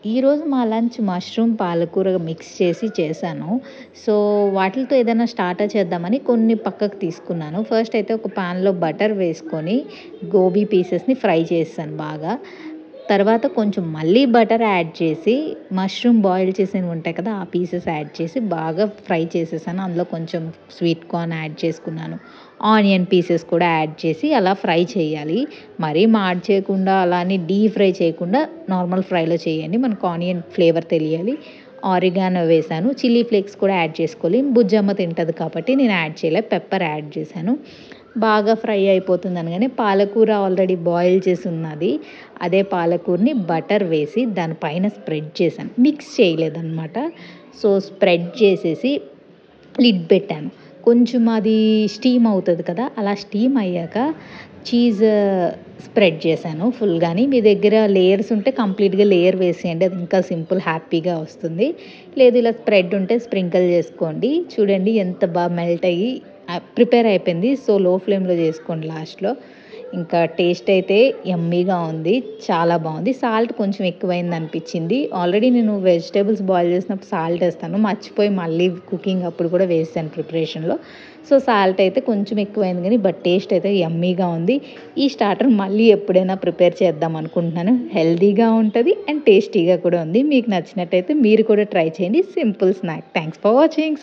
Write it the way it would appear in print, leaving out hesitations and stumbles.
ఈరోజు మా lunch mushroom పాలకూర మిక్స్ చేసి చేశాను. సో, వాటిలతో ఏదైనా స్టార్టర్ చేద్దామని కొన్ని పక్కకు తీసుకున్నాను. ఫస్ట్ అయితే ఒక పాన్‌లో బటర్ వేసుకొని గోబీ పీసెస్‌ని ఫ్రై చేశాను బాగా. తర్వాత కొంచెం మళ్ళీ బటర్ యాడ్ చేసి మష్రూమ్ బాయిల్ చేసినవి ఉంటాయి కదా! ఆ పీసెస్ యాడ్ చేసి బాగా ఫ్రై చేసేసాను. అందులో కొంచెం స్వీట్ కార్న్ యాడ్ చేసుకున్నాను. ఆనియన్ పీసెస్ కూడా యాడ్ చేసి అలా ఫ్రై చేయాలి. మరీ మాడి చేయకుండా అలా అని డీప్ ఫ్రై చేయకుండా నార్మల్ ఫ్రైలో చేయండి. మనకు ఆనియన్ ఫ్లేవర్ తెలియాలి. ఆరిగానో వేశాను. చిల్లీ ఫ్లేక్స్ కూడా యాడ్ చేసుకోవాలి. బుజ్జమ్మ తింటది కాబట్టి నేను యాడ్ చేయలే. పెప్పర్ యాడ్ చేశాను. బాగా ఫ్రై అయిపోతుంది అనగానే పాలకూర ఆల్రెడీ బాయిల్ చేసి ఉన్నది. అదే పాలకూరని బటర్ వేసి దానిపైన స్ప్రెడ్ చేశాను. మిక్స్ చేయలేదనమాట. సో, స్ప్రెడ్ చేసేసి లిడ్ పెట్టాను. కొంచెం అది స్టీమ్ అవుతది కదా! అలా స్టీమ్ అయ్యాక చీజ్ స్ప్రెడ్ చేశాను ఫుల్‌గాని. మీ దగ్గర లేయర్స్ ఉంటే కంప్లీట్‌గా లేయర్ వేసేయండి. అది ఇంకా సింపుల్ హ్యాపీగా వస్తుంది. లేదు ఇలా స్ప్రెడ్ ఉంటే స్ప్రింకిల్ చేసుకోండి. చూడండి ఎంత మెల్ట్ అయ్యి ప్రిపేర్ అయిపోయింది. సో, లో ఫ్లేమ్‌లో చేసుకోండి లాస్ట్‌లో. ఇంకా టేస్ట్ అయితే యమ్మీగా ఉంది. చాలా బావుంది. సాల్ట్ కొంచెం ఎక్కువైంది అనిపించింది. ఆల్రెడీ నేను వెజిటబుల్స్ బాయిల్ చేసినప్పుడు సాల్ట్ ఏస్తాను. మర్చిపోయి మళ్ళీ కుకింగ్ అప్పుడు కూడా వేసాను ప్రిపరేషన్‌లో. సో, సాల్ట్ అయితే కొంచెం ఎక్కువైంది గానీ టేస్ట్ అయితే యమ్మీగా ఉంది. ఈ స్టార్టర్ మళ్ళీ ఎప్పుడైనా ప్రిపేర్ చేద్దాం అనుకుంటున్నాను. హెల్తీగా ఉంటది అండ్ టేస్టీగా కూడా ఉంది. మీకు నచ్చినట్టయితే మీరు కూడా ట్రై చేయండి. Simple snack. Thanks for watching.